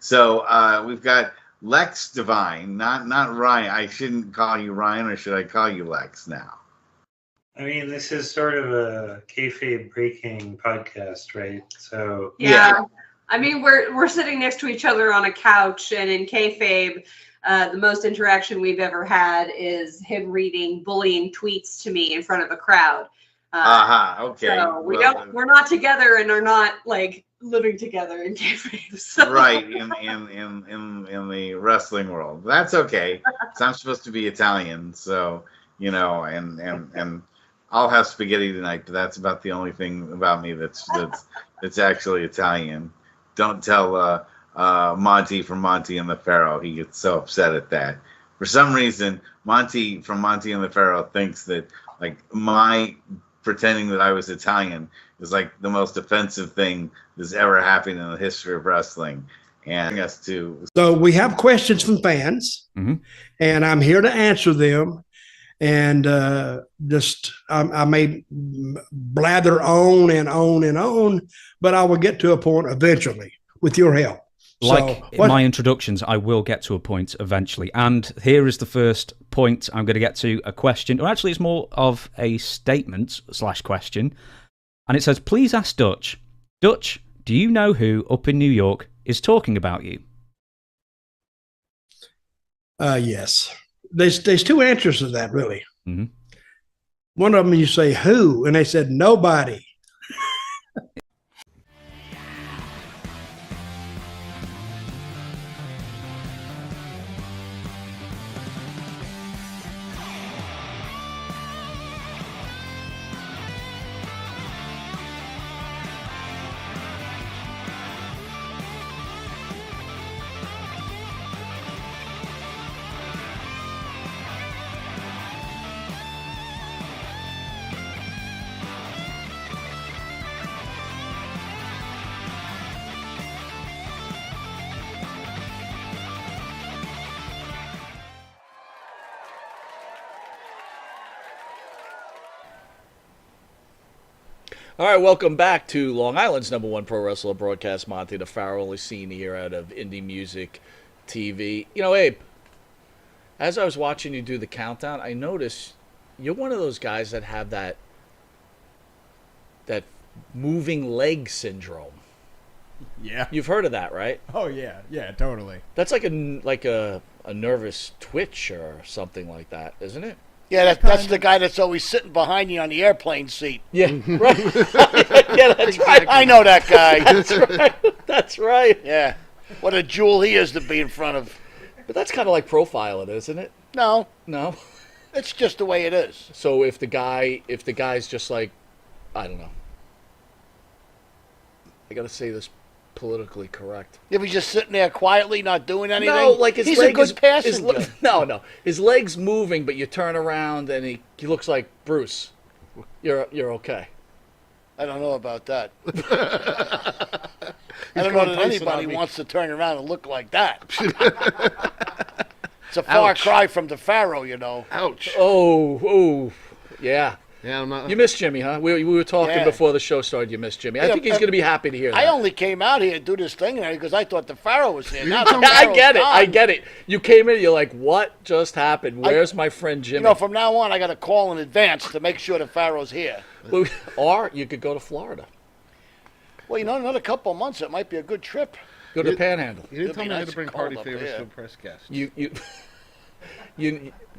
So we've got Lex Divine, not Ryan. I shouldn't call you Ryan, or should I call you Lex now? I mean, this is sort of a kayfabe breaking podcast, right? So yeah. I mean, we're sitting next to each other on a couch, and in kayfabe, the most interaction we've ever had is him reading bullying tweets to me in front of a crowd. Okay. So we're not together and are not like living together in kayfabe. So. Right in the wrestling world. That's okay. So I'm supposed to be Italian, so and I'll have spaghetti tonight. But that's about the only thing about me that's actually Italian. Don't tell Monte from Monte and the Pharaoh. He gets so upset at that. For some reason, Monte from Monte and the Pharaoh thinks that like my pretending that I was Italian is like the most offensive thing that's ever happened in the history of wrestling. And us to. So we have questions from fans, and I'm here to answer them. And I may blather on and on and on, but I will get to a point eventually with your help. Like in my introductions, I will get to a point eventually. And here is the first point I'm going to get to, a question. Or actually, it's more of a statement / question. And it says, please ask Dutch. Dutch, do you know who up in New York is talking about you? Yes. There's two answers to that, really. Mm-hmm. One of them, you say, who? And they said, nobody. All right, welcome back to Long Island's #1 pro wrestler broadcast, Monte the Pharaoh, only seen here out of Indie Music TV. You know, Abe, as I was watching you do the countdown, I noticed you're one of those guys that have that moving leg syndrome. Yeah. You've heard of that, right? Oh, yeah. Yeah, totally. That's like a nervous twitch or something like that, isn't it? Yeah, that's the guy that's always sitting behind you on the airplane seat. Yeah, right. Yeah, that's right. I know that guy. That's right. That's right. Yeah. What a jewel he is to be in front of. But that's kind of like profiling, isn't it? No. No? It's just the way it is. So if the guy's just like, I don't know. I got to say this politically correct. If he's just sitting there quietly, not doing anything. No, like his he's leg a good is, passenger. No. His leg's moving, but you turn around and he looks like Bruce. You're okay. I don't know about that. I don't know that anybody wants to turn around and look like that. It's a far cry from the Pharaoh, you know. Ouch. Oh, yeah. Yeah, I'm not. You missed Jimmy, huh? We were talking before the show started. You missed Jimmy. I think he's going to be happy to hear that. I only came out here to do this thing because I thought the Pharaoh was here. I get it. You came in, you're like, what just happened? Where's my friend Jimmy? You know, from now on, I got to call in advance to make sure the Pharaoh's here. Or you could go to Florida. Well, in another couple of months, it might be a good trip. Go to Panhandle. You didn't tell me I had to bring party favors to a press guest.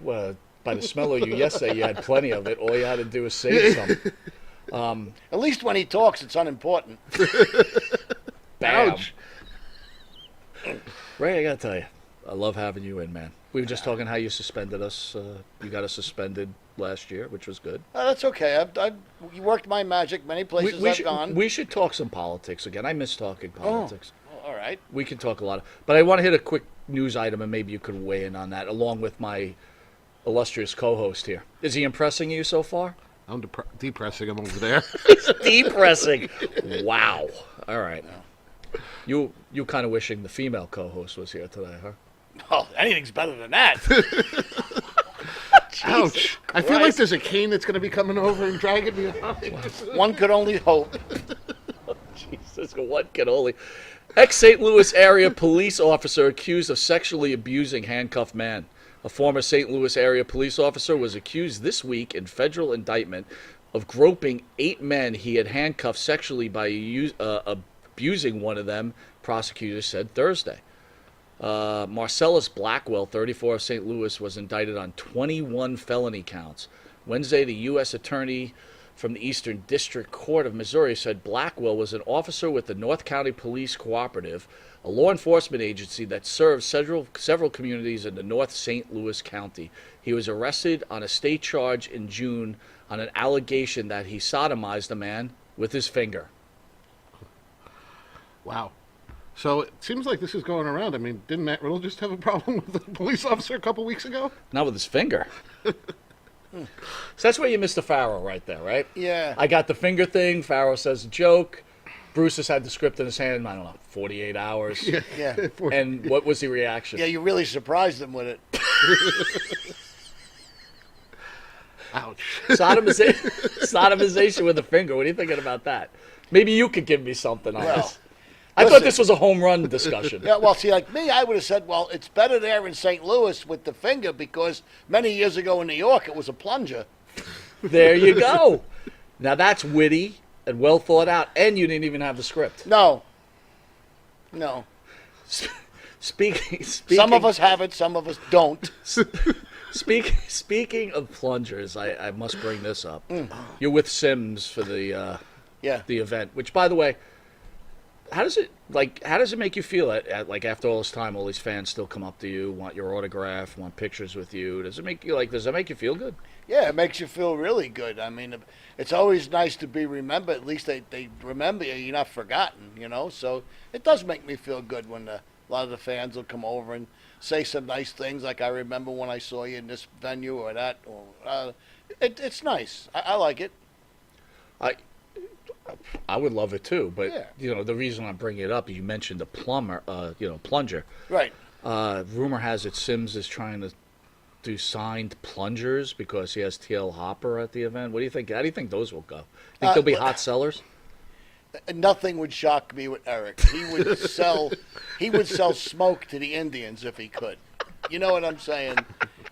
Well, by the smell of you yesterday, you had plenty of it. All you had to do was save some. At least when he talks, it's unimportant. Bam. Ouch. Ray, I got to tell you, I love having you in, man. We were just talking how you suspended us. You got us suspended last year, which was good. That's okay. You worked my magic many places I've gone. We should talk some politics again. I miss talking politics. All right. We can talk a lot. But I want to hit a quick news item, and maybe you could weigh in on that, along with my illustrious co-host here. Is he impressing you so far? I'm depressing him over there. He's depressing. Wow. All right. You kind of wishing the female co-host was here today, huh? Oh, anything's better than that. Ouch. I feel like there's a cane that's going to be coming over and dragging me out. One could only hope. Jesus, what can only... Ex-St. Louis area police officer accused of sexually abusing handcuffed man. A former St. Louis area police officer was accused this week in federal indictment of groping 8 men he had handcuffed sexually by abusing one of them, prosecutors said Thursday. Marcellus Blackwell, 34 of St. Louis, was indicted on 21 felony counts. Wednesday, the U.S. attorney from the Eastern District Court of Missouri said Blackwell was an officer with the North County Police Cooperative, a law enforcement agency that serves several communities in the North St. Louis County. He was arrested on a state charge in June on an allegation that he sodomized a man with his finger. Wow. So it seems like this is going around. I mean, didn't Matt Riddle just have a problem with a police officer a couple weeks ago? Not with his finger. So that's where you missed the Pharaoh right there, right? Yeah. I got the finger thing. Pharaoh says a joke. Bruce has had the script in his hand, I don't know, 48 hours. Yeah. And what was the reaction? Yeah, you really surprised him with it. Ouch. Sodomization with a finger. What are you thinking about that? Maybe you could give me something on Well, this. I thought this was a home run discussion. Yeah, well, see, like me, I would have said, well, it's better there in St. Louis with the finger because many years ago in New York, it was a plunger. There you go. Now that's witty and well thought out, and you didn't even have the script. No. Speaking. Some of us have it, some of us don't. Speaking of plungers, I must bring this up. You're with Sims for the event, which, by the way, how does it make you feel like after all this time, all these fans still come up to you, want your autograph, want pictures with you? Does that make you feel good? Yeah, it makes you feel really good. I mean, it's always nice to be remembered. At least they remember you. You're not forgotten, So it does make me feel good when a lot of the fans will come over and say some nice things. Like, I remember when I saw you in this venue or that. Or it's nice. I like it. I would love it too, but yeah. The reason I'm bringing it up is you mentioned the plunger. Right. Rumor has it Sims is trying to do signed plungers because he has TL Hopper at the event. What do you think? How do you think those will go? Think they'll be hot sellers? Nothing would shock me with Eric. He would sell smoke to the Indians if he could. You know what I'm saying?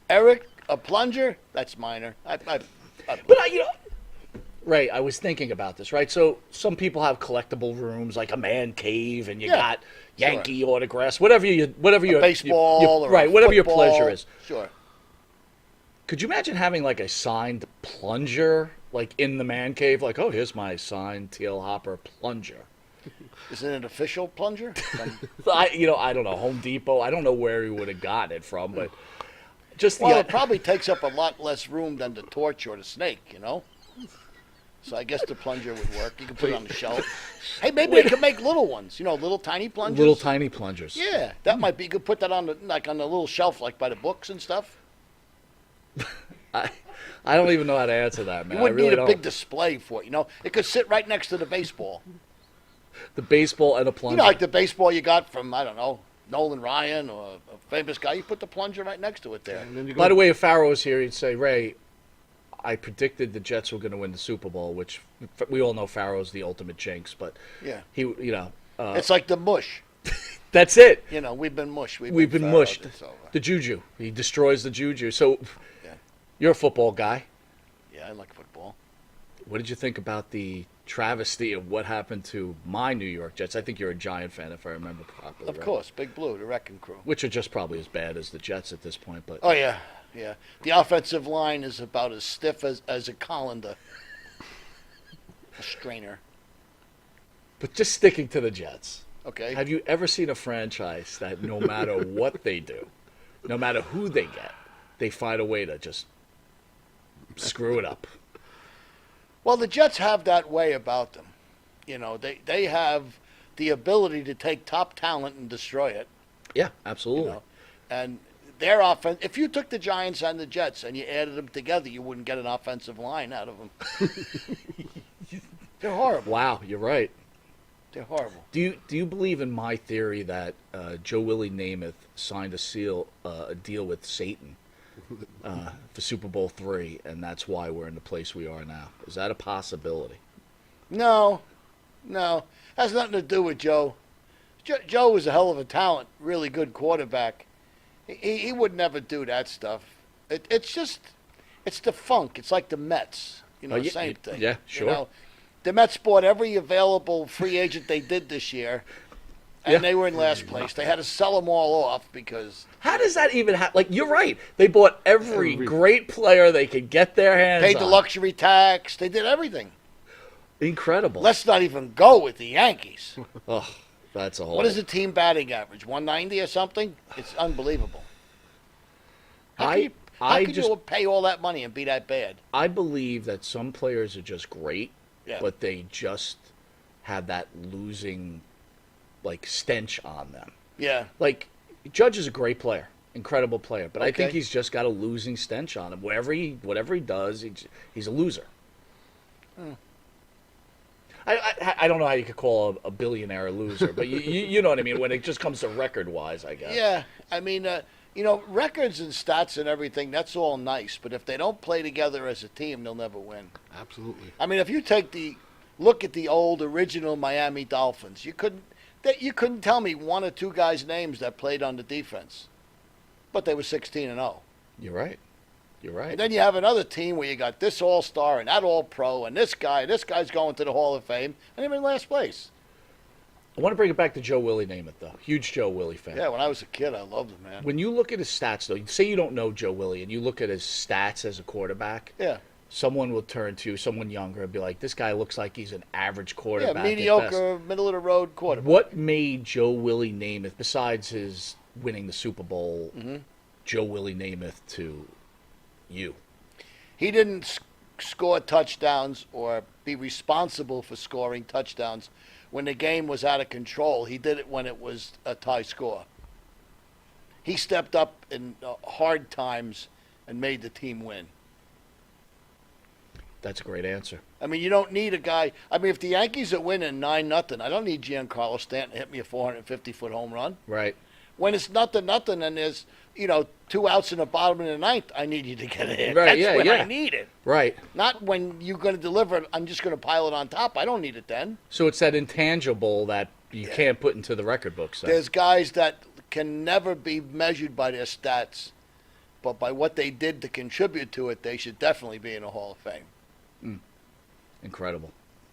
Eric, a plunger? That's minor. Right, I was thinking about this, right? So some people have collectible rooms like a man cave, and you got Yankee autographs, whatever your baseball or right, whatever your pleasure is. Sure. Could you imagine having like a signed plunger, like in the man cave? Like, oh, here's my signed TL Hopper plunger. Is it an official plunger? I don't know, Home Depot. I don't know where he would have gotten it from, but just it probably takes up a lot less room than the torch or the snake, So I guess the plunger would work. You can put it on the shelf. Hey, maybe they could make little ones. Little tiny plungers. Little tiny plungers. Yeah, that might be. You could put that on the little shelf, like by the books and stuff. I don't even know how to answer that, man. You wouldn't need a big display for it. It could sit right next to the baseball. The baseball and a plunger. Like the baseball you got from, I don't know, Nolan Ryan or a famous guy. You put the plunger right next to it there. By the way, if Pharaoh was here, he'd say, Ray, I predicted the Jets were going to win the Super Bowl, which we all know Pharaoh's the ultimate jinx, but he, it's like the mush. That's it. We've been mushed. We've been mushed. The juju. He destroys the juju. So you're a football guy. Yeah, I like football. What did you think about the travesty of what happened to my New York Jets? I think you're a Giant fan, if I remember properly. Of course, Big Blue, the wrecking crew. Which are just probably as bad as the Jets at this point. But oh, yeah. Yeah. The offensive line is about as stiff as a colander. A strainer. But just sticking to the Jets. Okay. Have you ever seen a franchise that no matter what they do, no matter who they get, they find a way to just screw it up? Well, the Jets have that way about them. They have the ability to take top talent and destroy it. Yeah, absolutely. And their offense, if you took the Giants and the Jets and you added them together, you wouldn't get an offensive line out of them. They're horrible. Wow, you're right. They're horrible. Do you believe in my theory that Joe Willie Namath signed a deal with Satan for Super Bowl III, and that's why we're in the place we are now? Is that a possibility? No. No, has nothing to do with Joe. Joe was a hell of a talent, really good quarterback. He would never do that stuff. It's the funk. It's like the Mets. Same thing. Yeah, sure. The Mets bought every available free agent they did this year, and they were in last place. They had to sell them all off because... How does that even happen? Like, you're right. They bought every great player they could get their hands on. Paid the luxury tax. They did everything. Incredible. Let's not even go with the Yankees. Oh, that's a whole... What is the team batting average? 190 or something? It's unbelievable. How can you pay all that money and be that bad? I believe that some players are just great, yeah, but they just have that losing, stench on them. Yeah. Like, Judge is a great player, incredible player, but I think he's just got a losing stench on him. Whatever he does, he's a loser. I don't know how you could call a billionaire a loser, but you know what I mean, when it just comes to record-wise, I guess. Yeah, I mean, records and stats and everything, that's all nice, but if they don't play together as a team, they'll never win. Absolutely. I mean, if you look at the old original Miami Dolphins, you couldn't tell me one or two guys' names that played on the defense, but they were 16-0. You're right. And then you have another team where you got this all-star and that all-pro and this guy's going to the Hall of Fame, and they're in last place. I want to bring it back to Joe Willie Namath, though. Huge Joe Willie fan. Yeah, when I was a kid, I loved him, man. When you look at his stats, though, say you don't know Joe Willie, and you look at his stats as a quarterback, yeah, someone will turn to someone younger and be like, this guy looks like he's an average quarterback. Yeah, mediocre, middle-of-the-road quarterback. What made Joe Willie Namath, besides his winning the Super Bowl, Joe Willie Namath to you? He didn't score touchdowns or be responsible for scoring touchdowns when the game was out of control. He did it when it was a tie score. He stepped up in hard times and made the team win. That's a great answer. I mean, you don't need a guy. I mean, if the Yankees are winning 9-0, I don't need Giancarlo Stanton to hit me a 450-foot home run. Right. When it's 0-0 and there's 2 outs in the bottom of the ninth, I need you to get it in. Right, That's when I need it. Right. Not when you're going to deliver it, I'm just going to pile it on top. I don't need it then. So it's that intangible that you can't put into the record books. Then. There's guys that can never be measured by their stats, but by what they did to contribute to it, they should definitely be in the Hall of Fame. Incredible.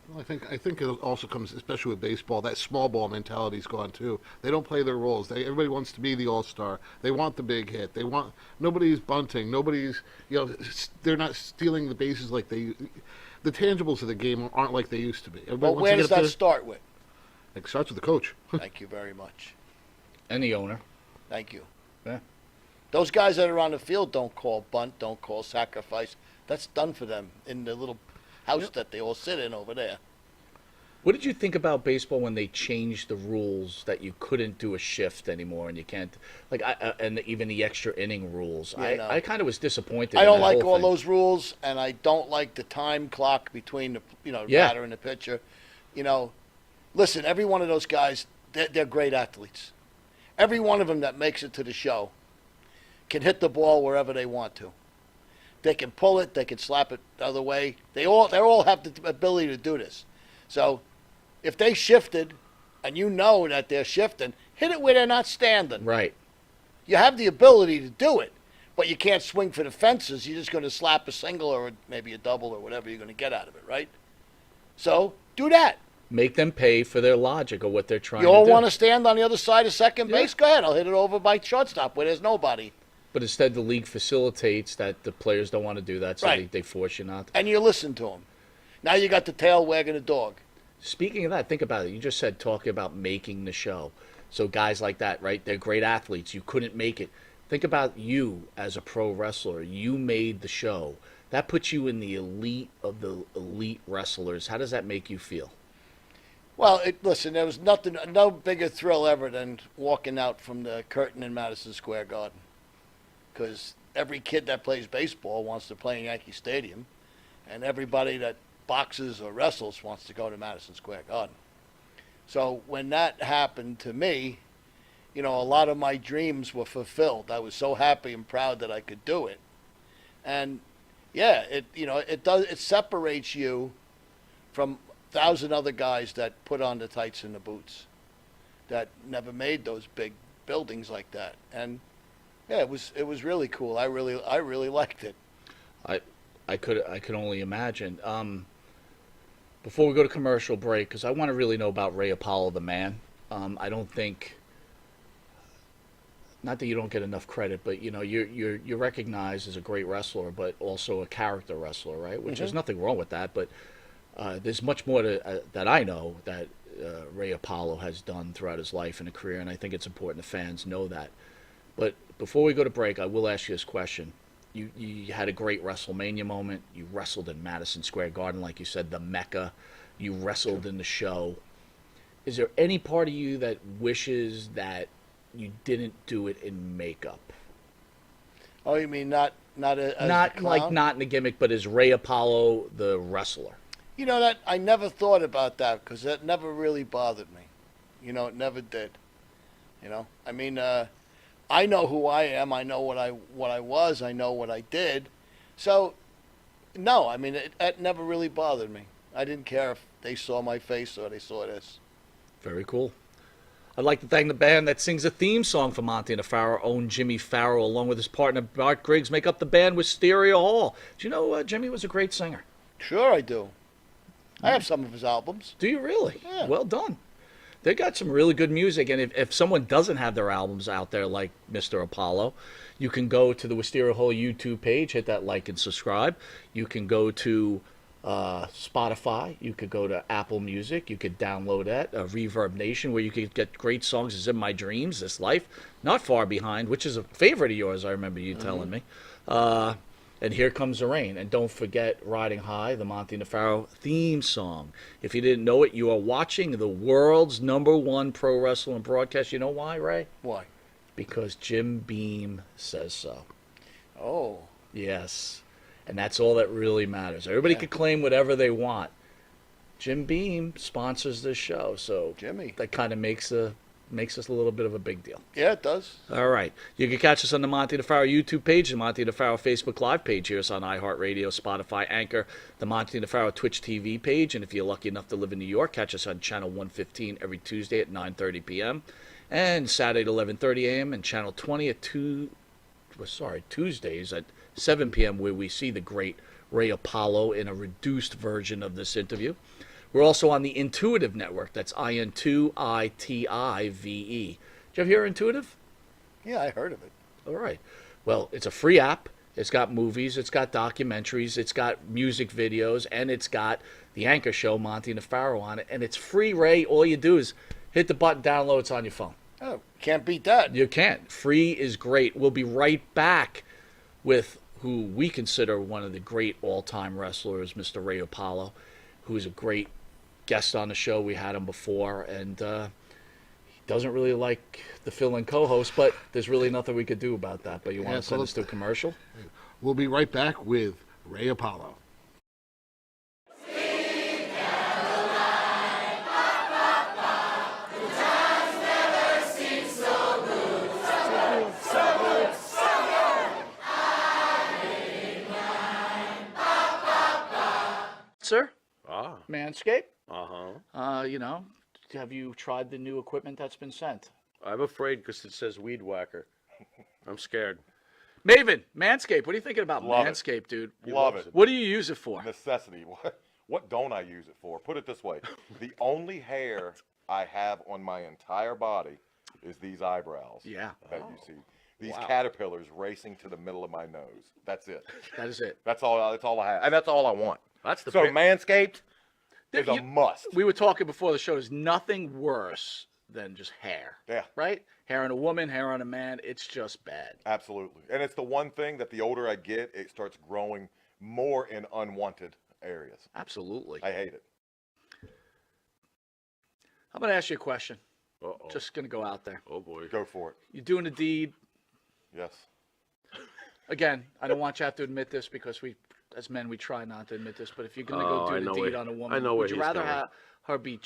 Well, I think it also comes, especially with baseball, that small ball mentality's gone too. They don't play their roles. Everybody wants to be the all-star. They want the big hit. Nobody's bunting. Nobody's, they're not stealing the bases like the tangibles of the game aren't like they used to be. But where does that start with? It starts with the coach. Thank you very much. And the owner. Thank you. Yeah. Those guys that are on the field don't call bunt, don't call sacrifice. That's done for them in the little house that they all sit in over there. What did you think about baseball when they changed the rules that you couldn't do a shift anymore and you can't, and even the extra inning rules? Yeah, I kind of was disappointed. I don't like all those rules, and I don't like the time clock between the batter and the pitcher. Listen, every one of those guys, they're great athletes. Every one of them that makes it to the show can hit the ball wherever they want to. They can pull it. They can slap it the other way. They all have the ability to do this. So if they shifted and you know that they're shifting, hit it where they're not standing. Right. You have the ability to do it, but you can't swing for the fences. You're just going to slap a single or maybe a double or whatever you're going to get out of it, right? So do that. Make them pay for their logic or what they're trying to do. You all want to stand on the other side of second base? Go ahead. I'll hit it over by shortstop where there's nobody. But instead, the league facilitates that the players don't want to do that, so they force you not to. And you listen to them. Now you got the tail wagging the dog. Speaking of that, think about it. You just said talking about making the show. So guys like that, right? They're great athletes. You couldn't make it. Think about you as a pro wrestler. You made the show. That puts you in the elite of the elite wrestlers. How does that make you feel? Well, listen, there was no bigger thrill ever than walking out from the curtain in Madison Square Garden. Because every kid that plays baseball wants to play in Yankee Stadium, and everybody that boxes or wrestles wants to go to Madison Square Garden. So when that happened to me, a lot of my dreams were fulfilled. I was so happy and proud that I could do it. And it separates you from 1,000 other guys that put on the tights and the boots that never made those big buildings like that. And yeah, it was really cool. I really liked it. I could only imagine. Before we go to commercial break, because I want to really know about Ray Apollo, the man. I don't think, not that you don't get enough credit, but you know you're recognized as a great wrestler, but also a character wrestler, right? Which there's nothing wrong with that, but there's much more that I know that Ray Apollo has done throughout his life and a career, and I think it's important the fans know that. But before we go to break, I will ask you this question. You had a great WrestleMania moment. You wrestled in Madison Square Garden, like you said, the Mecca. You wrestled in the show. Is there any part of you that wishes that you didn't do it in makeup? Oh, you mean not Not in the gimmick, but as Ray Apollo, the wrestler. You know that I never thought about that because that never really bothered me. You know, it never did. You know, I mean, I know who I am. I know what I was. I know what I did. So, no, I mean, it never really bothered me. I didn't care if they saw my face or they saw this. Very cool. I'd like to thank the band that sings a theme song for Monte and the Pharaoh, own Jimmy Pharaoh, along with his partner Bart Griggs, make up the band Wisteria Hall. Do you know Jimmy was a great singer? Sure I do. I have some of his albums. Do you really? Yeah. Well done. They got some really good music, and if someone doesn't have their albums out there like Mr. Apollo, you can go to the Wisteria Hall YouTube page, hit that like and subscribe. You can go to Spotify. You could go to Apple Music. You could download that. Reverb Nation, where you could get great songs as In My Dreams, This Life, Not Far Behind, which is a favorite of yours, I remember you telling me. And Here Comes the Rain. And don't forget Riding High, the Monte and the Pharaoh theme song. If you didn't know it, you are watching the world's #1 pro wrestling broadcast. You know why, Ray? Why? Because Jim Beam says so. Oh. Yes. And that's all that really matters. Everybody can claim whatever they want. Jim Beam sponsors this show, so Jimmy. That kind of makes us a little bit of a big deal. Yeah, it does. All right. You can catch us on the Monte the Pharaoh YouTube page, the Monte the Pharaoh Facebook Live page. Hear us on iHeartRadio, Spotify, Anchor, the Monte the Pharaoh Twitch TV page. And if you're lucky enough to live in New York, catch us on Channel 115 every Tuesday at 9:30 p.m. and Saturday at 11:30 a.m. and Channel 20 at Tuesdays at 7 p.m. where we see the great Ray Apollo in a reduced version of this interview. We're also on the Intuitive Network. That's IN2ITIVE. Did you ever hear Intuitive? Yeah, I heard of it. All right. Well, it's a free app. It's got movies. It's got documentaries. It's got music videos. And it's got the anchor show, Monte and the Pharaoh, on it. And it's free, Ray. All you do is hit the button, download. It's on your phone. Oh, can't beat that. You can't. Free is great. We'll be right back with who we consider one of the great all-time wrestlers, Mr. Ray Apollo, who is a great guest on the show. We had him before, and he doesn't really like the fill-in co-host, but there's really nothing we could do about that. But you want to send us to a commercial? We'll be right back with Ray Apollo. Sir? Ah. Manscaped? Uh-huh. You know, have you tried the new equipment that's been sent? I'm afraid because it says weed whacker. I'm scared. Maven, Manscaped, what are you thinking about Love it. Manscaped, dude? Love it. What do you use it for? Necessity. What don't I use it for? Put it this way. The only hair I have on my entire body is these eyebrows. Yeah. That you see. These Wow. caterpillars racing to the middle of my nose. That's it. That is it. That's all I have. And that's all I want. That's the So Manscaped is a You- must. We were talking before the show. There's nothing worse than just hair. Yeah. Right? Hair on a woman, hair on a man. It's just bad. Absolutely. And it's the one thing that the older I get, it starts growing more in unwanted areas. Absolutely. I hate it. I'm going to ask you a question. Uh-oh. Just going to go out there. Oh, boy. Go for it. You're doing a deed. Yes. Again, I don't want you to have to admit this because we, as men, we try not to admit this. But if you're going to Oh, go I do know the deed where- on a I woman, know where would you he's rather going. have her be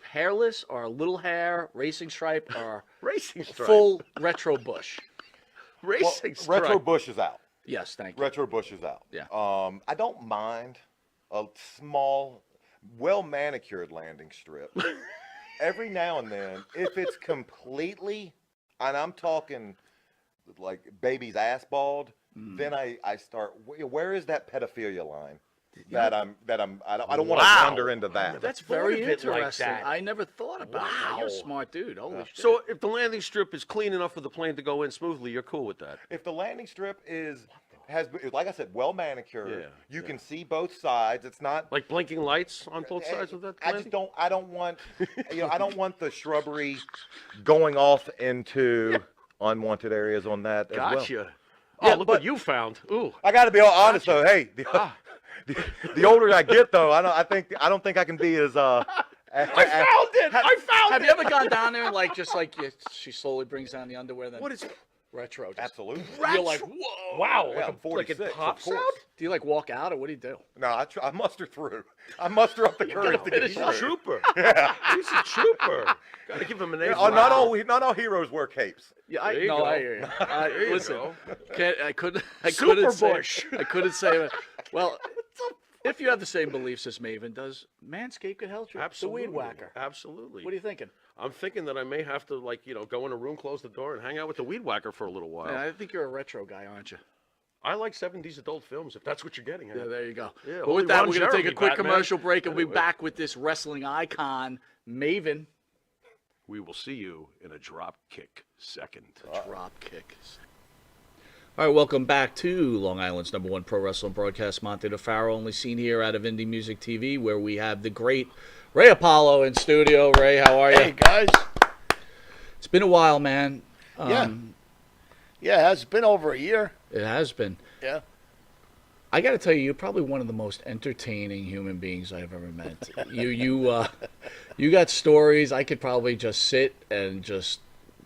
hairless or a little hair, racing stripe, or Racing stripe. full retro bush? Racing stripe. Retro Bush is out. Yes, thank you. Retro Bush is out. Yeah. I don't mind a small, well manicured landing strip. Every now and then, if it's completely, and I'm talking like baby's ass bald, then I start. Where is that pedophilia line? I don't want to wander into that. That's very Thought of it like interesting. that. I never thought about that. You're a Wow. smart dude. Holy shit. So if the landing strip is clean enough for the plane to go in smoothly, you're cool with that? If the landing strip has, like I said, well manicured, Yeah, you can see both sides. It's not Like blinking lights on both sides of that landing? I don't want, I don't want the shrubbery going off into unwanted areas on that as well. Gotcha. Oh, Yeah, look but- what you found. Ooh. I got to be all honest though. Hey, the older I get though, I don't think I can be as I found it! I found Have it! you ever gone down there and she slowly brings down the underwear? Then What is retro? Just, Absolutely. You're like, whoa! Wow, Yeah, I'm like it 46, of pops course. out? Do you like walk out or what do you do? No, I muster through. I muster up the courage to get He's through. a trooper. Yeah. He's a trooper. Gotta give him an A. Oh, not all heroes wear capes. Yeah, There you go. I hear you. There you Listen, go. I couldn't Super say. Bush. I couldn't say. Well, if you have the same beliefs as Maven, does Manscaped could help you? Absolutely. The weed whacker. Absolutely. What are you thinking? I'm thinking that I may have to, go in a room, close the door, and hang out with the weed whacker for a little while. Man, I think you're a retro guy, aren't you? I like 70s adult films, if that's what you're getting at. Yeah, there you go. Yeah, but only with that, Ron we're going to take a Jeremy, quick Batman. commercial break, and we'll be Anyway. back with this wrestling icon, Maven. We will see you in a drop kick second. Drop kick. All right, welcome back to Long Island's #1 pro wrestling broadcast, Monte the Pharaoh, only seen here out of Indie Music TV, where we have the great Ray Apollo in studio. Ray, how are you? Hey, guys. It's been a while, man. Yeah, it has been over a year. It has been. Yeah. I got to tell you, you're probably one of the most entertaining human beings I've ever met. You got stories. I could probably just sit and just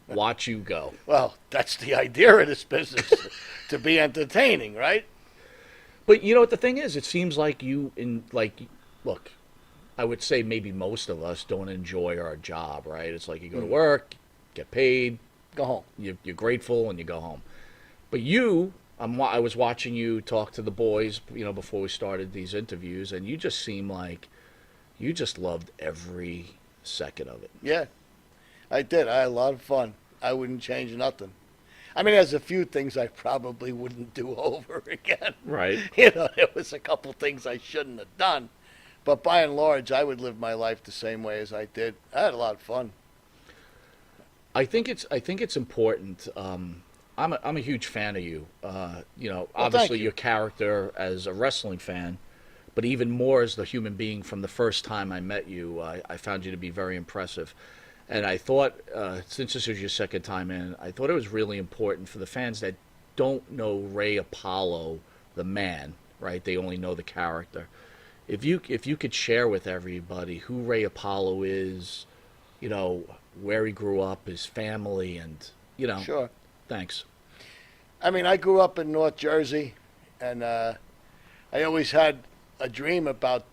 watch you go. Well, that's the idea of this business, to be entertaining, right? But you know what the thing is? It seems like look, I would say maybe most of us don't enjoy our job, right? It's like you go to work, get paid, Go home. you're grateful, and you go home. But I was watching you talk to the boys, before we started these interviews, and you just seem like you just loved every second of it. Yeah, I did. I had a lot of fun. I wouldn't change nothing. I mean, there's a few things I probably wouldn't do over again. Right. There was a couple things I shouldn't have done. But by and large, I would live my life the same way as I did. I had a lot of fun. I think it's important. I'm a huge fan of you. Obviously you. your character as a wrestling fan, but even more as the human being. From the first time I met you, I found you to be very impressive. And I thought, since this was your second time in, I thought it was really important for the fans that don't know Ray Apollo, the man, right? They only know the character. If you could share with everybody who Ray Apollo is, where he grew up, his family, and Sure. Thanks. I mean, I grew up in North Jersey, and I always had a dream about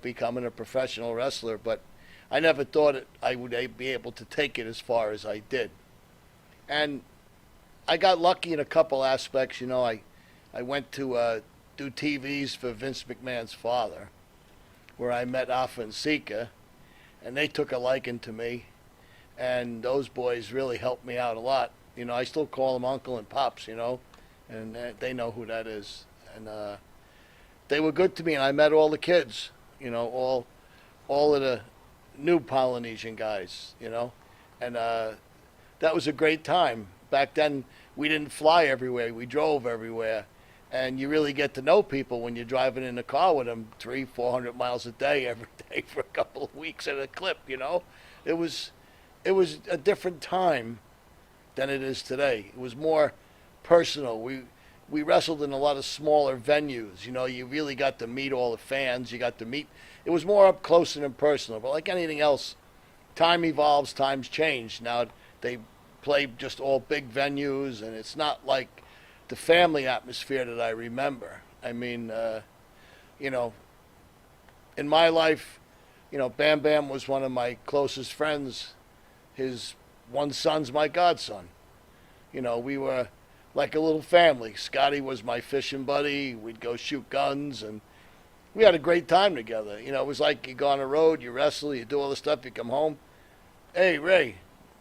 becoming a professional wrestler, but I never thought I would be able to take it as far as I did. And I got lucky in a couple aspects. I went to do TVs for Vince McMahon's father, where I met Alpha and Sika, and they took a liking to me, and those boys really helped me out a lot. I still call them Uncle and Pops, and they know who that is. And they were good to me, and I met all the kids, all of the new Polynesian guys, and that was a great time. Back then, we didn't fly everywhere. We drove everywhere. And you really get to know people when you're driving in a car with them 300-400 miles a day every day for a couple of weeks at a clip, It was a different time than it is today. It was more personal. We wrestled in a lot of smaller venues. You really got to meet all the fans. You got to meet. It was more up close and impersonal. But like anything else, time evolves, times change. Now they play just all big venues, and it's not like the family atmosphere that I remember. I mean, in my life, Bam Bam was one of my closest friends. His one son's my godson. We were like a little family. Scotty was my fishing buddy. We'd go shoot guns, and we had a great time together. You know, it was like you go on the road, you wrestle, you do all the stuff, you come home. Hey, Ray,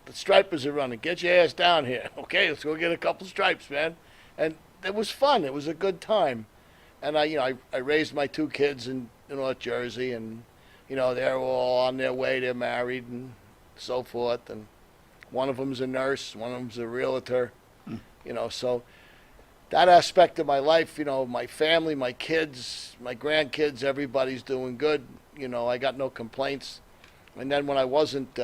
the stripers are running. Get your ass down here. Okay, let's go get a couple stripes, man. And it was fun. It was a good time. And I raised my 2 kids in North Jersey, and, they're all on their way. They're married and so forth. And one of them's a nurse. One of them's a realtor. So that aspect of my life, my family, my kids, my grandkids, everybody's doing good. I got no complaints. And then when I wasn't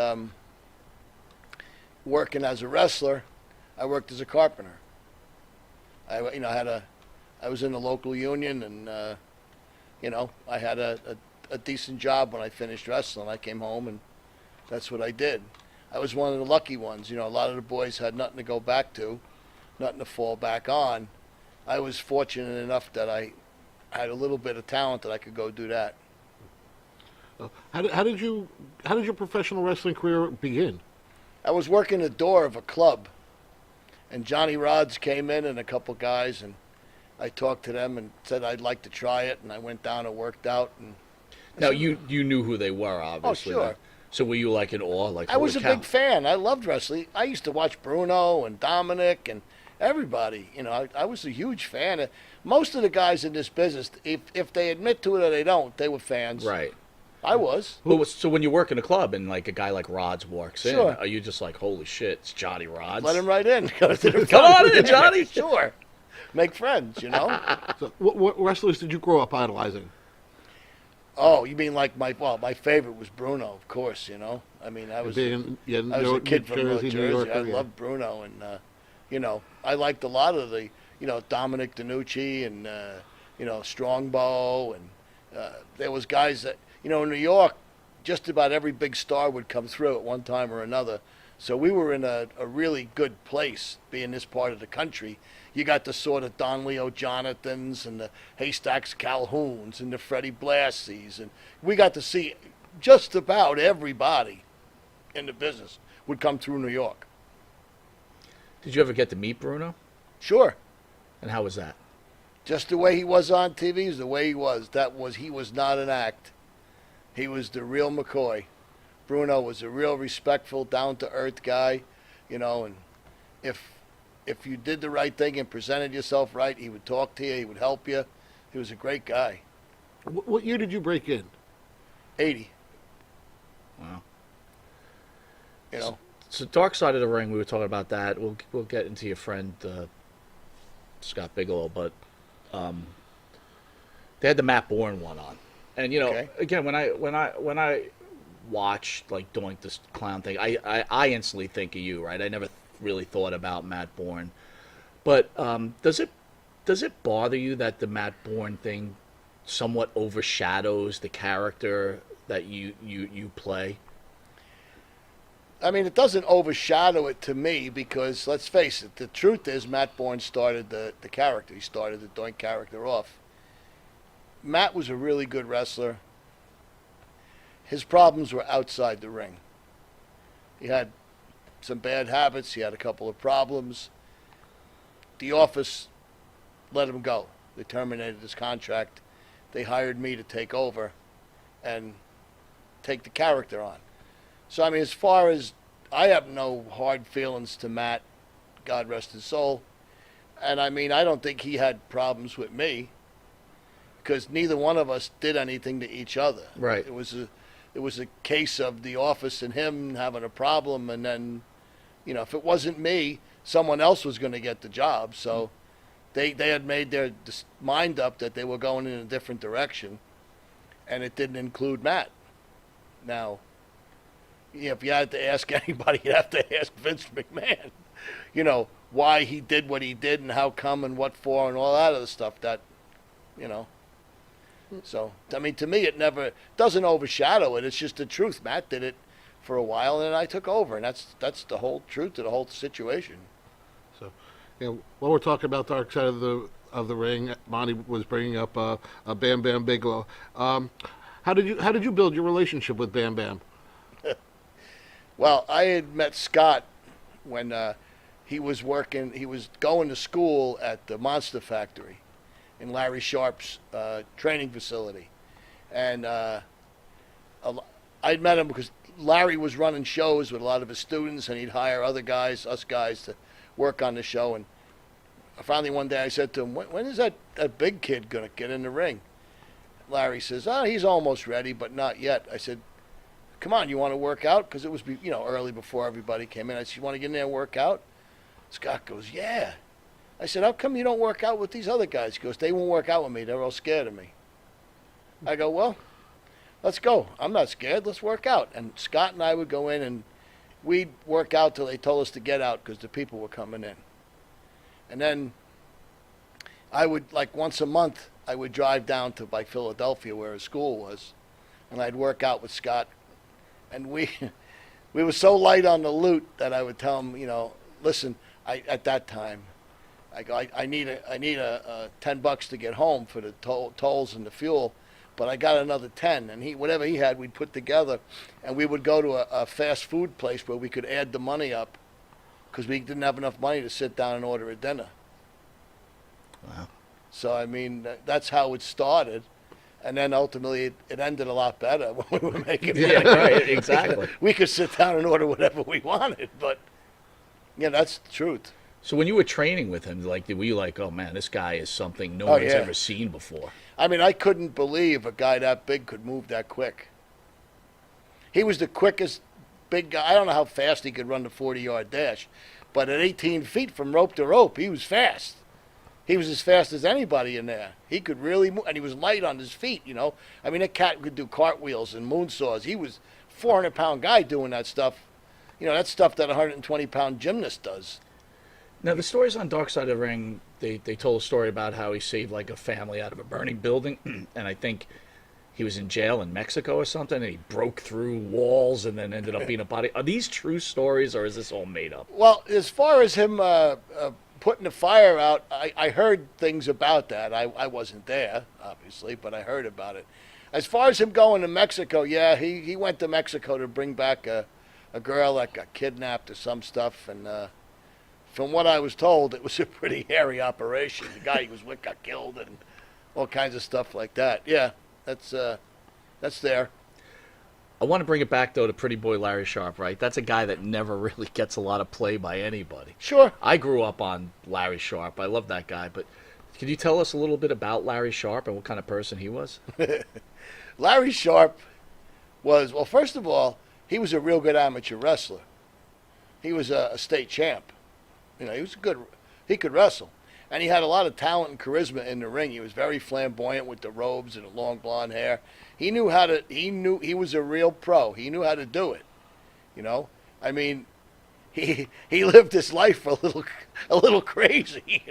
working as a wrestler, I worked as a carpenter. I was in the local union, and I had a decent job when I finished wrestling. I came home, and that's what I did. I was one of the lucky ones. A lot of the boys had nothing to go back to, nothing to fall back on. I was fortunate enough that I had a little bit of talent that I could go do that. How did your professional wrestling career begin? I was working the door of a club, and Johnny Rods came in and a couple guys, and I talked to them and said I'd like to try it, and I went down and worked out. And now you knew who they were, obviously. Oh, sure. So were you like in awe? I was a big fan. I loved wrestling. I used to watch Bruno and Dominic and everybody. I was a huge fan. Most of the guys in this business, if they admit to it or they don't, they were fans. Right. I was. So when you work in a club and like a guy like Rods walks in, Sure. Are you just like, holy shit, it's Johnny Rods? Let him right in. Come on in, Johnny. Sure. Make friends, So what wrestlers did you grow up idolizing? Oh, you mean like my favorite was Bruno, of course. I mean, I was a kid from North Jersey. I loved Bruno, and I liked a lot of the Dominic DiNucci and Strongbow, and there was guys that in New York, just about every big star would come through at one time or another. So we were in a really good place, being this part of the country. You got the sort of Don Leo Jonathans and the Haystacks Calhouns and the Freddie Blassies, and we got to see just about everybody in the business would come through New York. Did you ever get to meet Bruno? Sure. And how was that? Just the way he was on TV is the way he was. He was not an act. He was the real McCoy. Bruno was a real respectful, down-to-earth guy, and if you did the right thing and presented yourself right, he would talk to you, he would help you. He was a great guy. What year did you break in? 80. Wow. So Dark Side of the Ring, we were talking about that. We'll get into your friend Scott Bigelow, but they had the Matt Borne one on. And again, when I watch like Doink the Clown thing, I instantly think of you, right? I never really thought about Matt Borne, but does it bother you that the Matt Borne thing somewhat overshadows the character that you play? I mean, it doesn't overshadow it to me because let's face it, the truth is Matt Borne started the character. He started the Doink character off. Matt was a really good wrestler. His problems were outside the ring. He had some bad habits. He had a couple of problems. The office let him go. They terminated his contract. They hired me to take over and take the character on. So, I mean, as far as I have no hard feelings to Matt, God rest his soul. And, I mean, I don't think he had problems with me because neither one of us did anything to each other. Right. It was a case of the office and him having a problem, and then, if it wasn't me, someone else was going to get the job. So they had made their mind up that they were going in a different direction, and it didn't include Matt. Now, if you had to ask anybody, you'd have to ask Vince McMahon, why he did what he did and how come and what for and all that other stuff that, So, I mean, to me, it never doesn't overshadow it. It's just the truth. Matt did it for a while, and then I took over, and that's the whole truth of the whole situation. So, while we're talking about Dark Side of the Ring, Monte was bringing up Bam Bam Bigelow. How did you build your relationship with Bam Bam? Well, I had met Scott when he was going to school at the Monster Factory in Larry Sharp's training facility. And I'd met him because Larry was running shows with a lot of his students, and he'd hire other guys, us guys, to work on the show. And finally one day I said to him, when is that big kid going to get in the ring? Larry says, he's almost ready, but not yet. I said, come on, you want to work out? Because it was, early before everybody came in. I said, you want to get in there and work out? Scott goes, yeah. I said, how come you don't work out with these other guys? He goes, they won't work out with me. They're all scared of me. I go, well, let's go. I'm not scared. Let's work out. And Scott and I would go in, and we'd work out till they told us to get out because the people were coming in. And then I would, like once a month, I would drive down to Philadelphia where his school was, and I'd work out with Scott. And we were so light on the loot that I would tell him, listen, at that time, I need a $10 to get home for the tolls and the fuel, but I got another 10, and whatever he had, we'd put together, and we would go to a fast food place where we could add the money up, because we didn't have enough money to sit down and order a dinner. Wow. So I mean, that's how it started, and then ultimately it ended a lot better when we were making money. Yeah, right, exactly. We could sit down and order whatever we wanted, but yeah, that's the truth. So when you were training with him, were you like, oh man, this guy is something no one's ever seen before? I mean, I couldn't believe a guy that big could move that quick. He was the quickest big guy. I don't know how fast he could run the 40-yard dash, but at 18 feet from rope to rope, he was fast. He was as fast as anybody in there. He could really move, and he was light on his feet, I mean, that cat could do cartwheels and moonsaws. He was a 400-pound guy doing that stuff. That's stuff that a 120-pound gymnast does. Now, the stories on Dark Side of the Ring, they told a story about how he saved, like, a family out of a burning building, and I think he was in jail in Mexico or something, and he broke through walls and then ended up being a body. Are these true stories, or is this all made up? Well, as far as him putting the fire out, I heard things about that. I wasn't there, obviously, but I heard about it. As far as him going to Mexico, yeah, he went to Mexico to bring back a girl that got kidnapped or some stuff, and from what I was told, it was a pretty hairy operation. The guy he was with got killed and all kinds of stuff like that. Yeah, that's there. I want to bring it back, though, to Pretty Boy Larry Sharpe, right? That's a guy that never really gets a lot of play by anybody. Sure. I grew up on Larry Sharpe. I love that guy. But can you tell us a little bit about Larry Sharpe and what kind of person he was? Larry Sharpe was, well, first of all, he was a real good amateur wrestler. He was a state champ. He could wrestle. And he had a lot of talent and charisma in the ring. He was very flamboyant with the robes and the long blonde hair. He he was a real pro. He knew how to do it. I mean, he lived his life a little crazy,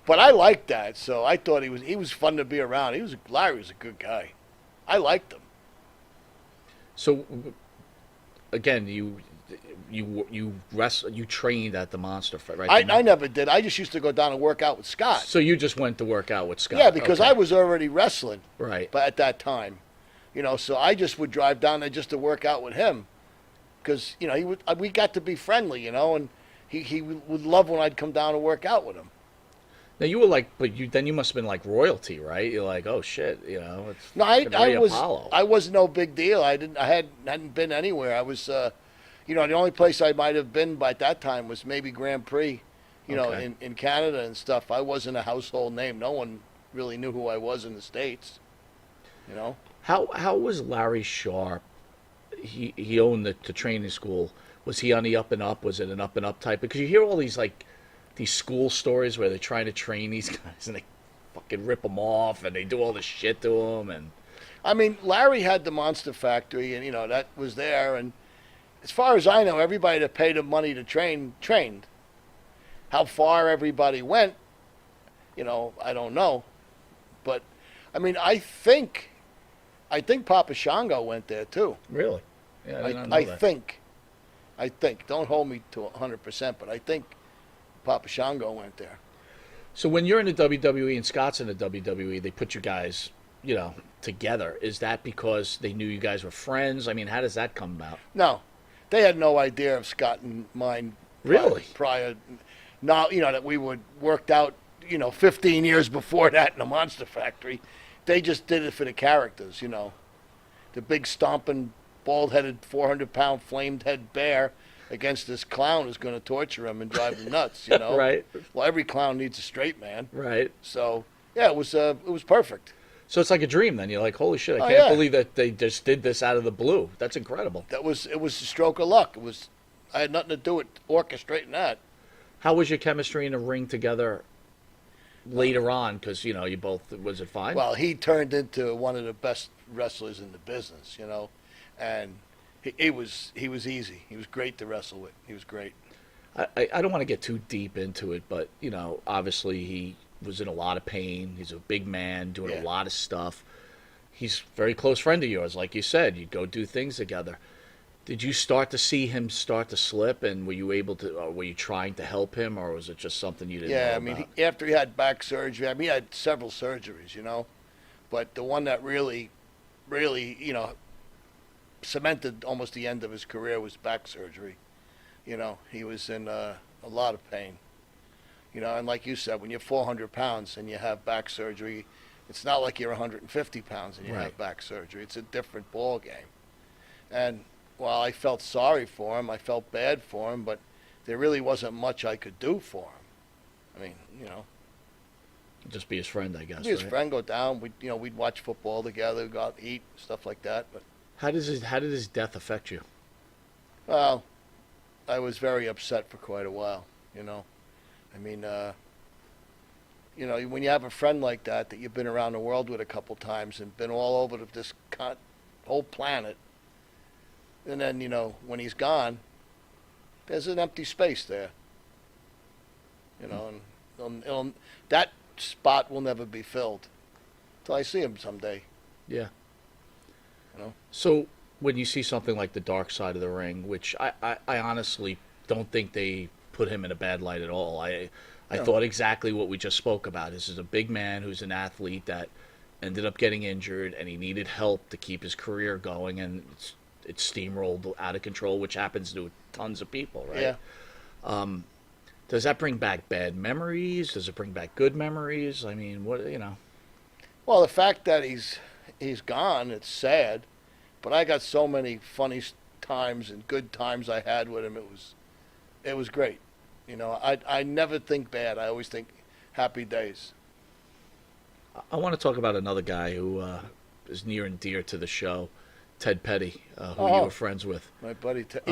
But I liked that, so I thought he was fun to be around. Larry was a good guy. I liked him. So, again, you trained at the Monster Fight, right? I never did. I just used to go down and work out with Scott. So you just went to work out with Scott? Yeah, because I was already wrestling. Right. But at that time, so I just would drive down there just to work out with him, because we got to be friendly, and he would love when I'd come down and work out with him. Now you were like, then you must have been like royalty, right? You're like, oh shit, It's no, I was. Apollo. I was no big deal. I hadn't been anywhere. I was. The only place I might have been by that time was maybe Grand Prix, in Canada and stuff. I wasn't a household name. No one really knew who I was in the States, How was Larry Sharpe? He owned the training school. Was he on the up and up? Was it an up and up type? Because you hear all these these school stories where they're trying to train these guys and they fucking rip them off and they do all this shit to them. And I mean, Larry had the Monster Factory, and that was there. And as far as I know, everybody that paid him money to trained. How far everybody went, I don't know. But I mean, I think Papa Shango went there too. Really? Yeah, I didn't know that. I think. Don't hold me to 100%, but I think Papa Shango went there. So when you're in the WWE and Scott's in the WWE, they put you guys, together. Is that because they knew you guys were friends? I mean, how does that come about? No. They had no idea of Scott and mine. Really? Prior. Now, that we would worked out, 15 years before that in the Monster Factory. they just did it for the characters, you know. The big stomping, bald-headed, 400-pound flamed-head bear against this clown is going to torture him and drive him nuts, you know. Right. Well, every clown needs a straight man. Right. So yeah, it was perfect. So it's like a dream then. You're like, holy shit, I Oh, can't yeah. believe that they just did this out of the blue. That's incredible. It was a stroke of luck. I had nothing to do with orchestrating that. How was your chemistry in the ring together later on? Because, you know, you both, was it fine? Well, he turned into one of the best wrestlers in the business, you know, and he was easy. He was great to wrestle with. He was great. I don't want to get too deep into it, but, you know, obviously he was in a lot of pain. He's a big man doing a lot of stuff. He's a very close friend of yours, like you said. You go do things together. Did you start to see him start to slip, and were you able to, or were you trying to help him, or was it just something you didn't know Yeah, I about? mean, after he had back surgery, I mean, he had several surgeries, you know, but the one that really, you know, cemented almost the end of his career was back surgery. You know, he was in a lot of pain. You know, and like you said, when you're 400 pounds and you have back surgery, it's not like you're 150 pounds and you have back surgery. It's a different ball game. And while I felt sorry for him, I felt bad for him, but there really wasn't much I could do for him. I mean, you know. Just be his friend, I guess. Be his right? friend, go down. We'd watch football together, go out to eat, stuff like that. But How did his death affect you? well, I was very upset for quite a while. You know, I mean, you know, when you have a friend like that you've been around the world with a couple times and been all over this whole planet, and then you know when he's gone, there's an empty space there. You know, and that spot will never be filled till I see him someday. Yeah. You know. So when you see something like the dark side of the ring, which I honestly don't think they put him in a bad light at all. I thought exactly what we just spoke about. This is a big man who's an athlete that ended up getting injured, and he needed help to keep his career going, and it steamrolled out of control, which happens to tons of people, right? Yeah. Does that bring back bad memories? Does it bring back good memories? I mean, what, you know? Well, the fact that he's gone, it's sad, but I got so many funny times and good times I had with him. It was great. You know, I never think bad. I always think happy days. I want to talk about another guy who is near and dear to the show, Ted Petty, who you were friends with. My buddy Ted.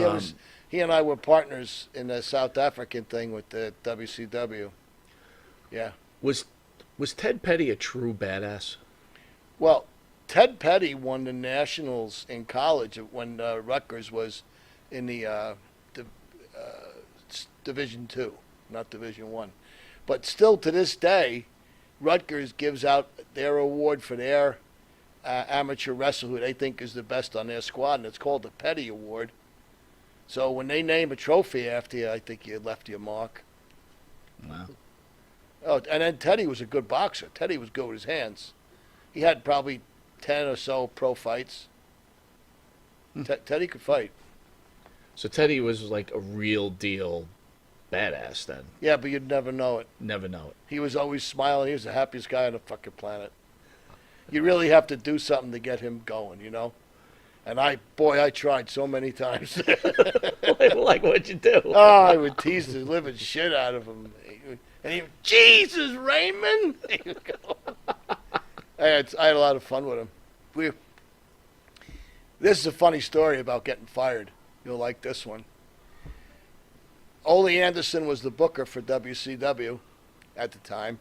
He and I were partners in the South African thing with the WCW. Yeah. Was Ted Petty a true badass? Well, Ted Petty won the Nationals in college when Rutgers was in the Division II, not Division I. But still to this day, Rutgers gives out their award for their amateur wrestler who they think is the best on their squad, and it's called the Petty Award. So when they name a trophy after you, I think you left your mark. Wow. Oh, and then Teddy was a good boxer. Teddy was good with his hands. He had probably 10 or so pro fights. Teddy could fight. So Teddy was like a real deal badass then. Yeah, but you'd never know it. Never know it. He was always smiling. He was the happiest guy on the fucking planet. You really have to do something to get him going, you know? And I tried so many times. Like what'd you do? Oh, I would tease the living shit out of him. And he would, Jesus, Raymond! I had a lot of fun with him. This is a funny story about getting fired. You'll like this one. Ole Anderson was the booker for WCW at the time.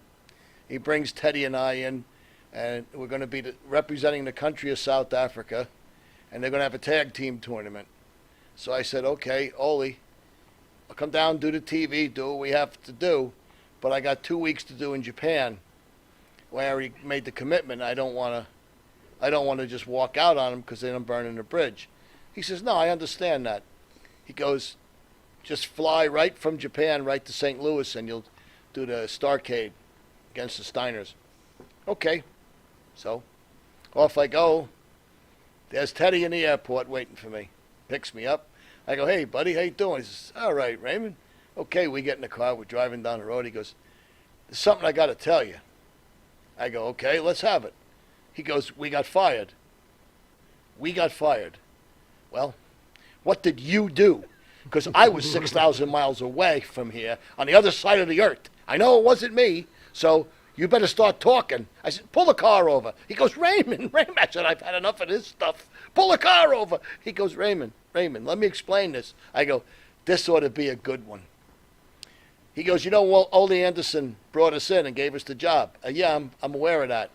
He brings Teddy and I in, and we're going to be representing the country of South Africa, and they're going to have a tag team tournament. So I said, okay, Ole, I'll come down, do the TV, do what we have to do, but I got 2 weeks to do in Japan, where I already made the commitment. I don't want to just walk out on him because then I'm burning the bridge. He says, no, I understand that. He goes, just fly right from Japan right to St. Louis, and you'll do the Starrcade against the Steiners. Okay. So off I go. There's Teddy in the airport waiting for me. Picks me up. I go, hey, buddy, how you doing? He says, all right, Raymond. Okay, we get in the car. We're driving down the road. He goes, there's something I got to tell you. I go, okay, let's have it. He goes, we got fired. We got fired. Well, what did you do? Because I was 6,000 miles away from here on the other side of the earth. I know it wasn't me, so you better start talking. I said, pull the car over. He goes, Raymond. I said, I've had enough of this stuff. Pull the car over. He goes, Raymond, let me explain this. I go, this ought to be a good one. He goes, you know, well, Ole Anderson brought us in and gave us the job. Yeah, I'm aware of that.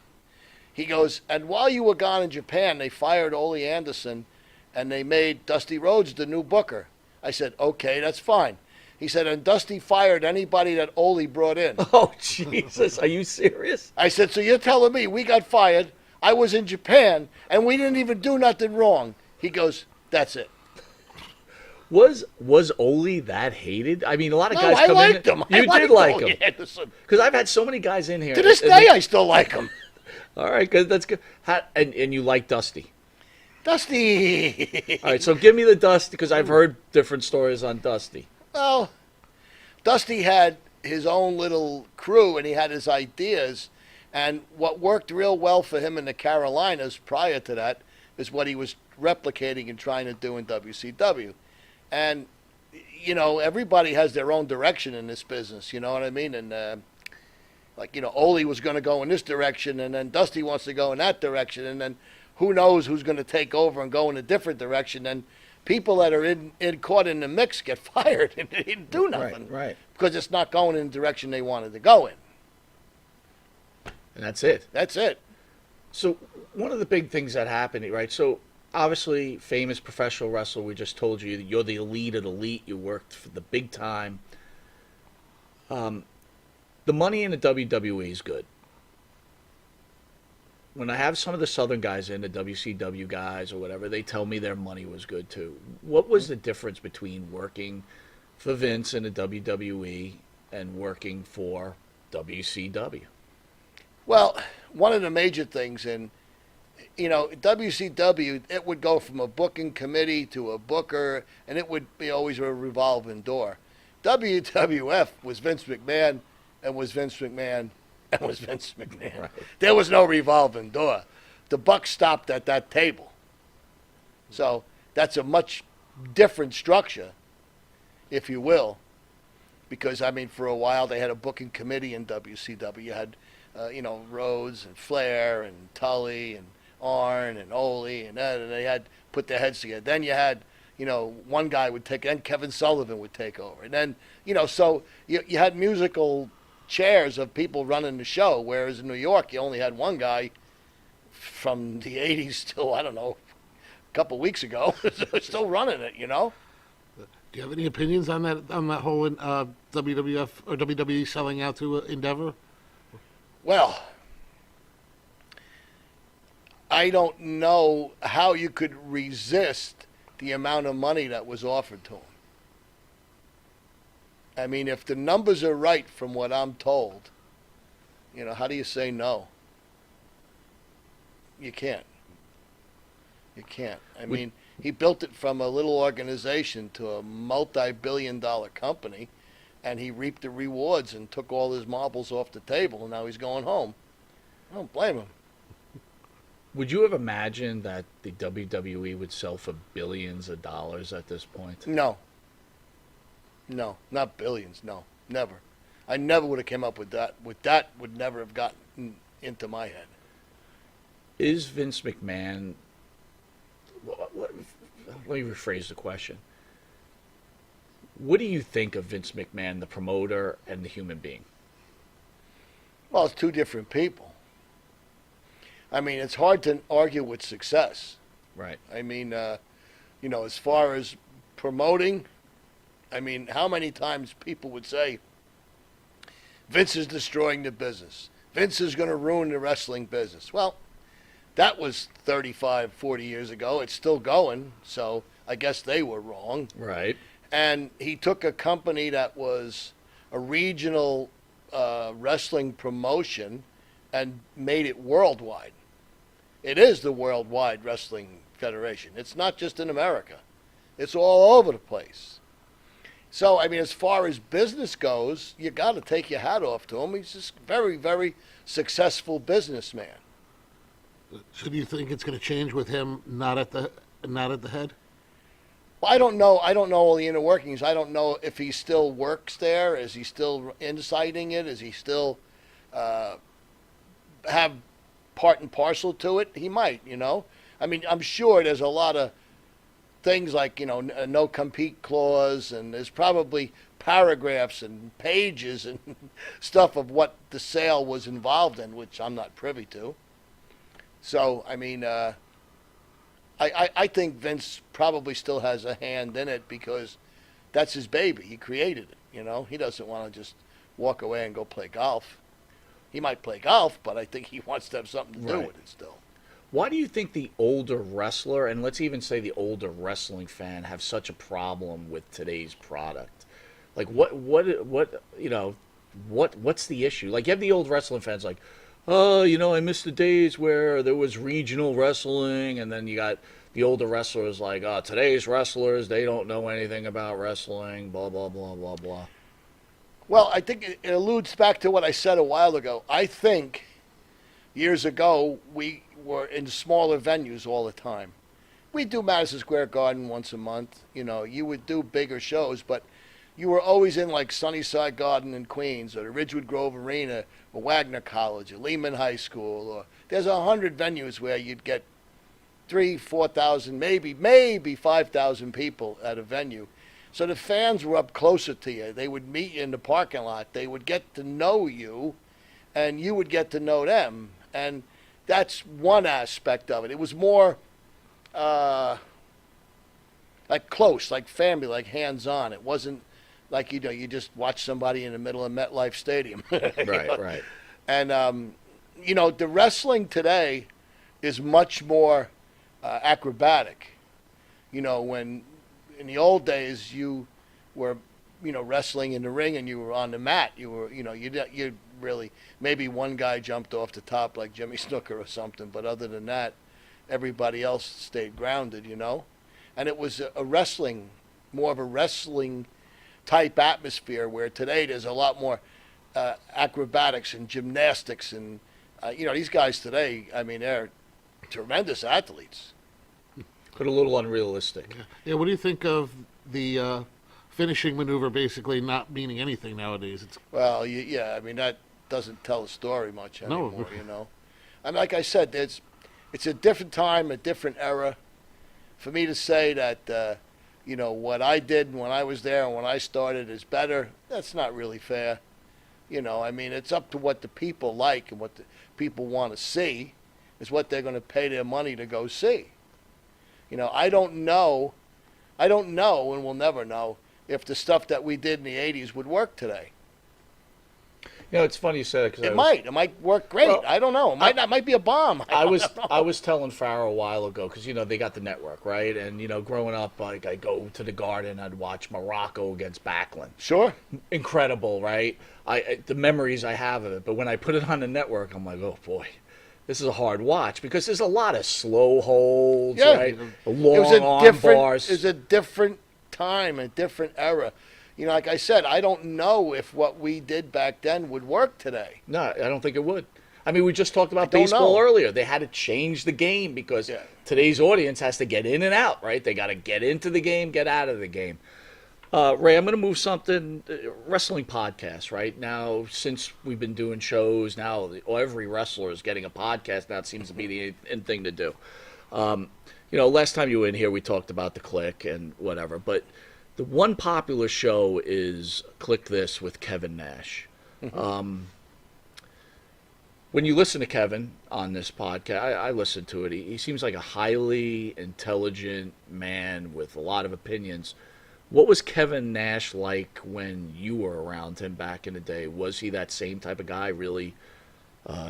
He goes, and while you were gone in Japan, they fired Ole Anderson, and they made Dusty Rhodes the new booker. I said, okay, that's fine. He said, and Dusty fired anybody that Ole brought in. Oh, Jesus. Are you serious? I said, so you're telling me we got fired, I was in Japan, and we didn't even do nothing wrong. He goes, that's it. Was Ole that hated? I mean, a lot of guys I come liked in. him. You I did liked like Ole him. Anderson. Because I've had so many guys in here. To this day, I still like him. All right, good. That's good. And you like Dusty. Dusty. All right, so give me the Dusty, because I've heard different stories on Dusty. Well, Dusty had his own little crew, and he had his ideas. And what worked real well for him in the Carolinas prior to that is what he was replicating and trying to do in WCW. And, you know, everybody has their own direction in this business, you know what I mean? And, like, you know, Ole was going to go in this direction, and then Dusty wants to go in that direction, and then who knows who's going to take over and go in a different direction. And people that are in caught in the mix get fired and they didn't do nothing. Right. Because it's not going in the direction they wanted to go in. And that's it. That's it. So one of the big things that happened, right? So obviously, famous professional wrestler, we just told you that you're the elite of the elite. You worked for the big time. The money in the WWE is good. When I have some of the Southern guys in, the WCW guys or whatever, they tell me their money was good too. What was the difference between working for Vince in the WWE and working for WCW? Well, one of the major things in, you know, WCW, it would go from a booking committee to a booker, and it would be always a revolving door. WWF was Vince McMahon and was Vince McMahon and was Vince McMahon. Right. There was no revolving door. The buck stopped at that table. So that's a much different structure, if you will, because, I mean, for a while they had a booking committee in WCW. You had, you know, Rhodes and Flair and Tully and Arn and Ole, and they had put their heads together. Then you had, you know, one guy would take, and Kevin Sullivan would take over. And then, you know, so you had musical chairs of people running the show, whereas in New York you only had one guy from the 80s till, I don't know, a couple weeks ago, still running it, you know? Do you have any opinions on that whole WWF or WWE selling out to Endeavor? Well, I don't know how you could resist the amount of money that was offered to him. I mean, if the numbers are right from what I'm told, you know, how do you say no? You can't. You can't. I mean, he built it from a little organization to a multi-billion-dollar company, and he reaped the rewards and took all his marbles off the table, and now he's going home. I don't blame him. Would you have imagined that the WWE would sell for billions of dollars at this point? No. No, not billions. No, never. I never would have came up with that. That would never have gotten into my head. Is Vince McMahon... Let me rephrase the question. What do you think of Vince McMahon, the promoter, and the human being? Well, it's two different people. I mean, it's hard to argue with success. Right. I mean, you know, as far as promoting, I mean, how many times people would say, Vince is destroying the business. Vince is going to ruin the wrestling business. Well, that was 35, 40 years ago. It's still going, so I guess they were wrong. Right. And he took a company that was a regional wrestling promotion and made it worldwide. It is the Worldwide Wrestling Federation. It's not just in America. It's all over the place. So, I mean, as far as business goes, you got to take your hat off to him. He's just a very, very successful businessman. So do you think it's going to change with him not at the head? Well, I don't know. I don't know all the inner workings. I don't know if he still works there. Is he still inciting it? Is he still have part and parcel to it? He might, I mean, I'm sure there's a lot of things like, a no compete clause, and there's probably paragraphs and pages and stuff of what the sale was involved in, which I'm not privy to. So, I mean, I think Vince probably still has a hand in it because that's his baby. He created it, He doesn't want to just walk away and go play golf. He might play golf, but I think he wants to have something to do with it still. Why do you think the older wrestler, and let's even say the older wrestling fan, have such a problem with today's product? Like, what's the issue? Like, you have the old wrestling fans like, oh, I miss the days where there was regional wrestling, and then you got the older wrestlers like, oh, today's wrestlers, they don't know anything about wrestling, blah, blah, blah, blah, blah. Well, I think it alludes back to what I said a while ago. I think years ago we were in smaller venues all the time. We'd do Madison Square Garden once a month. You would do bigger shows, but you were always in like Sunnyside Garden in Queens or the Ridgewood Grove Arena or Wagner College or Lehman High School. Or there's 100 venues where you'd get 3,000, 4,000, maybe 5,000 people at a venue. So the fans were up closer to you. They would meet you in the parking lot. They would get to know you, and you would get to know them. And that's one aspect of it. It was more like close, like family, like hands-on. It wasn't like, you just watch somebody in the middle of MetLife Stadium. Right. And, the wrestling today is much more acrobatic. When in the old days you were, wrestling in the ring and you were on the mat, you were, you really, maybe one guy jumped off the top like Jimmy Snooker or something, but other than that, everybody else stayed grounded, And it was more of a wrestling type atmosphere, where today there's a lot more acrobatics and gymnastics and, these guys today, I mean, they're tremendous athletes. But a little unrealistic. Yeah, what do you think of the finishing maneuver basically not meaning anything nowadays? Well, yeah, I mean, that doesn't tell the story much anymore, And like I said, it's a different time, a different era. For me to say that, what I did when I was there and when I started is better, that's not really fair. I mean, it's up to what the people like and what the people want to see is what they're going to pay their money to go see. I don't know, and we'll never know, if the stuff that we did in the 80s would work today. It's funny you said it. It might work great. Well, I don't know. It might be a bomb. I was telling Pharaoh a while ago, because, they got the network, right? And, growing up, like, I'd go to the Garden, I'd watch Morocco against Backlund. Sure. Incredible, right? The memories I have of it. But when I put it on the network, I'm like, oh, boy. This is a hard watch because there's a lot of slow holds, right? Long arm bars. It was a different time, a different era. Like I said, I don't know if what we did back then would work today. No, I don't think it would. I mean, we just talked about baseball earlier. They had to change the game because today's audience has to get in and out, right? They got to get into the game, get out of the game. Ray, I'm going to move something, wrestling podcast, right? Now, since we've been doing shows, now every wrestler is getting a podcast. Now it seems to be the in thing to do. Last time you were in here, we talked about the Click and whatever, but the one popular show is Click This with Kevin Nash. Mm-hmm. When you listen to Kevin on this podcast, I listen to it. He seems like a highly intelligent man with a lot of opinions. What was Kevin Nash like when you were around him back in the day? Was he that same type of guy, really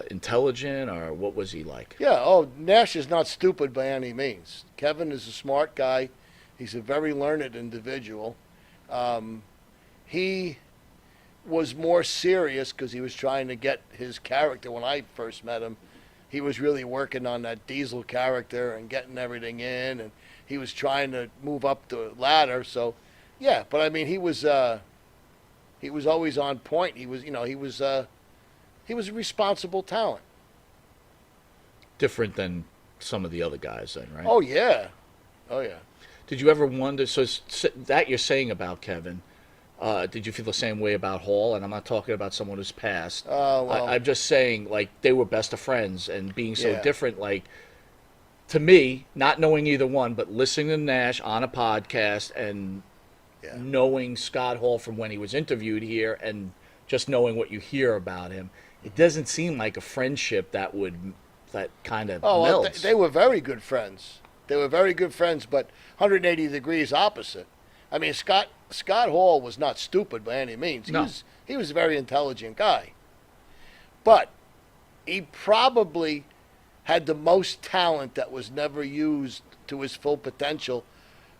intelligent, or what was he like? Yeah, Nash is not stupid by any means. Kevin is a smart guy. He's a very learned individual. He was more serious because he was trying to get his character. When I first met him, he was really working on that Diesel character and getting everything in, and he was trying to move up the ladder. So, yeah, but I mean, he was always on point. He was a responsible talent. different than some of the other guys then, right? Oh yeah. Did you ever wonder, so that you're saying about Kevin, did you feel the same way about Hall? And I'm not talking about someone who's passed. Well, I'm just saying, like, they were best of friends and being so Yeah. different, like, to me, not knowing either one, but listening to Nash on a podcast and Yeah. knowing Scott Hall from when he was interviewed here and just knowing what you hear about him, it doesn't seem like a friendship that kind of well, melts. they were very good friends. They were very good friends, but 180 degrees opposite. I mean, Scott Hall was not stupid by any means. He was a very intelligent guy. But he probably had the most talent that was never used to his full potential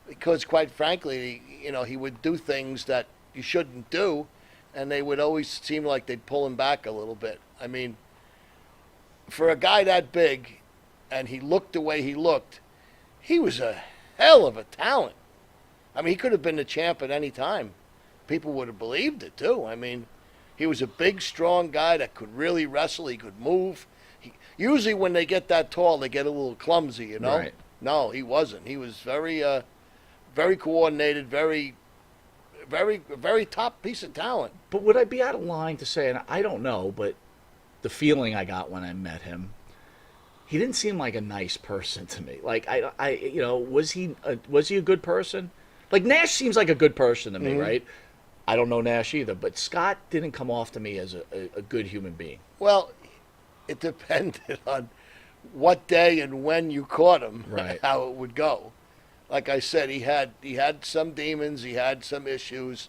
because, quite frankly, he would do things that you shouldn't do, and they would always seem like they'd pull him back a little bit. I mean, for a guy that big, and he looked the way he looked, he was a hell of a talent. I mean, he could have been the champ at any time. People would have believed it, too. I mean, he was a big, strong guy that could really wrestle. He could move. Usually when they get that tall, they get a little clumsy, you know? Right. No, he wasn't. He was very, very coordinated, very, very, very top piece of talent. But would I be out of line to say, and I don't know, but the feeling I got when I met him, he didn't seem like a nice person to me. Like, was he a good person? Like, Nash seems like a good person to me, right? I don't know Nash either, but Scott didn't come off to me as a good human being. Well, it depended on what day and when you caught him, Right. how it would go. Like I said, he had some demons, he had some issues,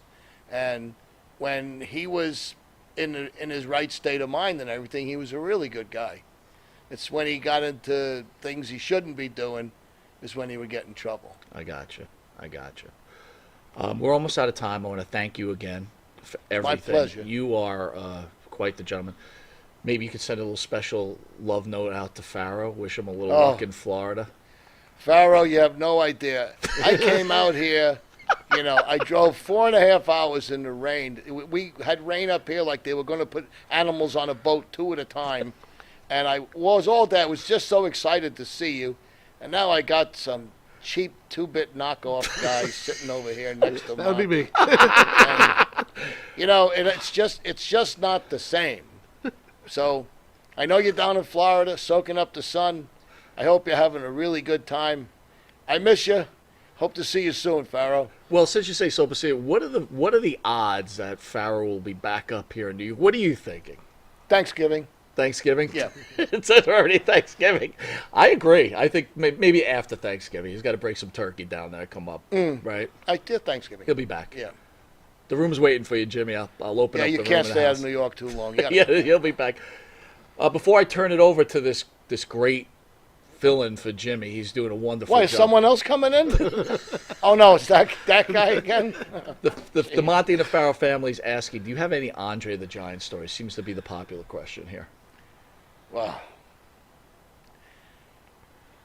and when he was in his right state of mind and everything, he was a really good guy. It's when he got into things he shouldn't be doing is when he would get in trouble. I gotcha. We're almost out of time. I want to thank you again for everything. My pleasure. You are quite the gentleman. Maybe you could send a little special love note out to Pharaoh. Wish him a little luck in Florida. Pharaoh, you have no idea. I came out here, I drove 4.5 hours in the rain. We had rain up here like they were going to put animals on a boat 2 at a time. And I was all day. I was just so excited to see you. And now I got some cheap 2-bit knockoff guy sitting over here next to That would be me. And it's just not the same. So I know you're down in Florida soaking up the sun. I hope you're having a really good time. I miss you. Hope to see you soon, Pharaoh. Well, since you say so, what are the odds that Pharaoh will be back up here in New York? What are you thinking? Thanksgiving. Yeah. It's already Thanksgiving. I agree. I think maybe after Thanksgiving. He's got to break some turkey down there, come up, right? I did Thanksgiving. He'll be back. Yeah. The room's waiting for you, Jimmy. I'll open up the room. Yeah, you can't stay out of New York too long. Yeah, he'll be back. Before I turn it over to this great fill-in for Jimmy, he's doing a wonderful job. Why, is someone else coming in? Oh, no, it's that guy again? The Monte and the Pharaoh family's asking, do you have any Andre the Giant stories? Seems to be the popular question here. Well,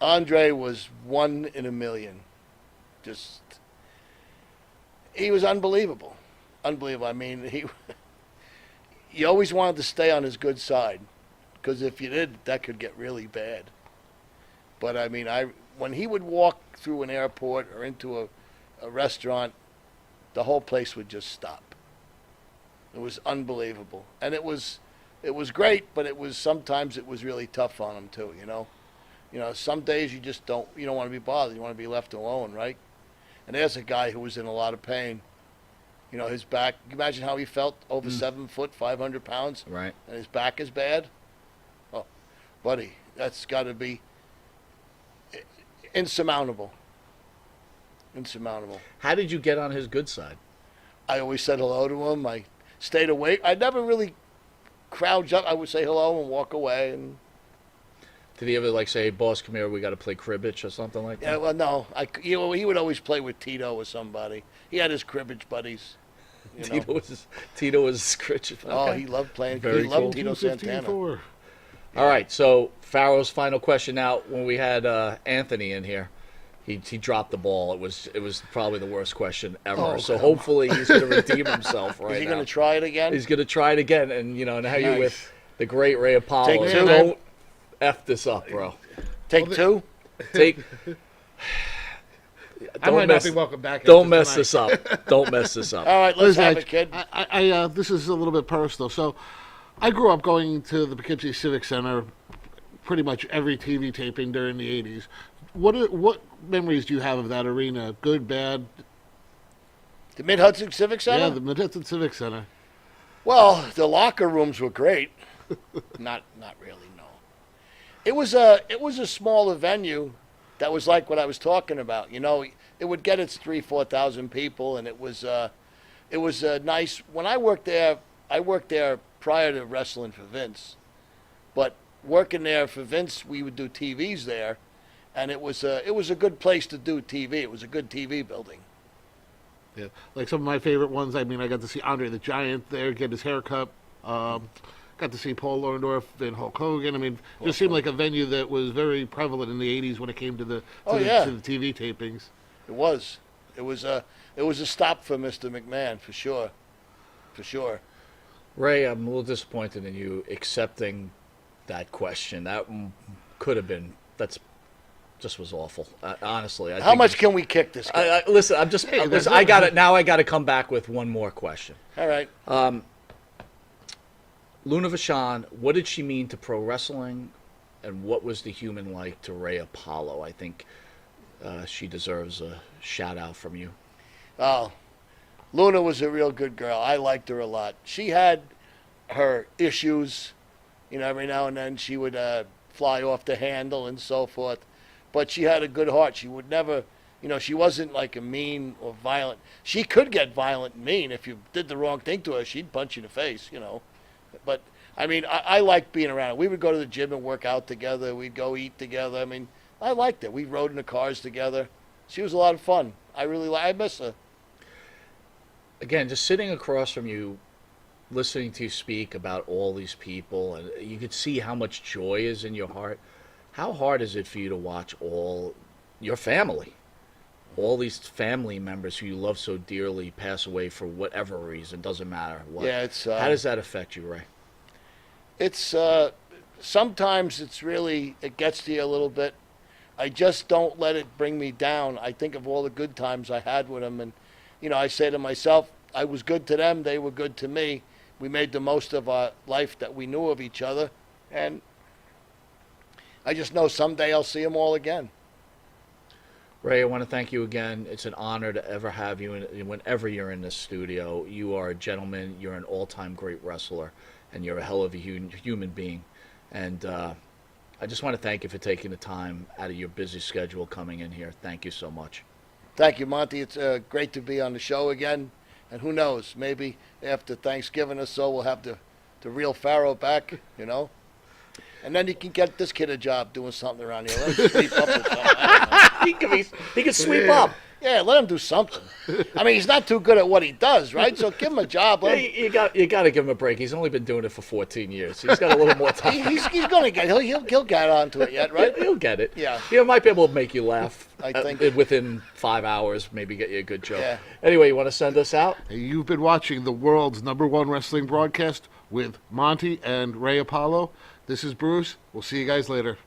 Andre was 1 in a million. He was unbelievable. I mean, you always wanted to stay on his good side, because if you did, that could get really bad. But I mean, when he would walk through an airport or into a restaurant, the whole place would just stop. It was unbelievable, and it was great, but sometimes it was really tough on him too. Some days you just don't want to be bothered. You want to be left alone, right? And there's a guy who was in a lot of pain. His back. Can you imagine how he felt over 7 foot, 500 pounds, right? And his back is bad. Oh, buddy, that's got to be insurmountable. How did you get on his good side? I always said hello to him. I stayed awake. I never really crowd up. I would say hello and walk away. And did he ever say, "Hey, boss, come here, we got to play cribbage" or something like that? Yeah, well, no. He would always play with Tito or somebody. He had his cribbage buddies. Tito was his cribbage. Okay. Oh, he loved playing. Very he loved cool. Tito Santana. All right, so Pharaoh's final question now. When we had Anthony in here, he dropped the ball. It was probably the worst question ever. Oh, so hopefully he's going to redeem himself right now. Is he going to try it again? He's going to try it again. And now you're with the great Ray Apollo. Take two. F this up, bro. Take two. Take. I might not be welcome back. Don't mess this up. Don't mess this up. All right, let's have it, kid. This is a little bit personal. So, I grew up going to the Poughkeepsie Civic Center pretty much every TV taping during the 80s. What memories do you have of that arena? Good, bad? The Mid-Hudson Civic Center? Yeah, the Mid-Hudson Civic Center. Well, the locker rooms were great. Not really, no. It was a smaller venue that was like what I was talking about. You know, it would get its 3,000-4,000 people, and it was nice. When I worked there prior to wrestling for Vince, but working there for Vince, we would do TVs there, and it was a good place to do TV. It was a good TV building. Yeah, like some of my favorite ones. I mean, I got to see Andre the Giant there get his haircut. Got to see Paul Orndorff and Hulk Hogan. I mean, it just seemed like a venue that was very prevalent in the '80s when it came to the TV tapings. It was. It was a stop for Mr. McMahon for sure. For sure. Ray, I'm a little disappointed in you accepting that question. That could have been. That's just was awful. Honestly, how much can we kick this guy? Listen, I got it. Now I got to come back with one more question. All right. Luna Vachon, what did she mean to pro wrestling, and what was the human like to Ray Apollo? I think she deserves a shout out from you. Oh, Luna was a real good girl. I liked her a lot. She had her issues, you know. Every now and then she would fly off the handle and so forth, but she had a good heart. She would never, you know, she wasn't like a mean or violent. She could get violent and mean if you did the wrong thing to her. She'd punch you in the face, you know. But, I mean, I liked being around her. We would go to the gym and work out together. We'd go eat together. I mean, I liked it. We rode in the cars together. She was a lot of fun. I miss her. Again, just sitting across from you, listening to you speak about all these people, and you could see how much joy is in your heart. How hard is it for you to watch all your family, all these family members who you love so dearly pass away for whatever reason? Doesn't matter what. Yeah, it's. How does that affect you, Ray? It's sometimes it gets to you a little bit. I just don't let it bring me down. I think of all the good times I had with them, and you know, I say to myself, I was good to them, they were good to me. We made the most of our life that we knew of each other, and I just know someday I'll see them all again. Ray, I want to thank you again. It's an honor to ever have you whenever you're in this studio. You are a gentleman. You're an all-time great wrestler, and you're a hell of a human being. And I just want to thank you for taking the time out of your busy schedule coming in here. Thank you so much. Thank you, Monte. It's great to be on the show again. And who knows, maybe after Thanksgiving or so, we'll have the real Pharaoh back, you know. And then you can get this kid a job doing something around here. Let him sweep up or something. He can sweep up. Yeah, let him do something. I mean, he's not too good at what he does, right? So give him a job. You got to give him a break. He's only been doing it for 14 years. He's got a little more time. He's going to get. He'll get onto it yet, right? He'll get it. Yeah. He might be able to make you laugh. I think within 5 hours, maybe get you a good joke. Yeah. Anyway, you want to send us out? Hey, you've been watching the world's #1 wrestling broadcast with Monte and Ray Apollo. This is Bruce. We'll see you guys later.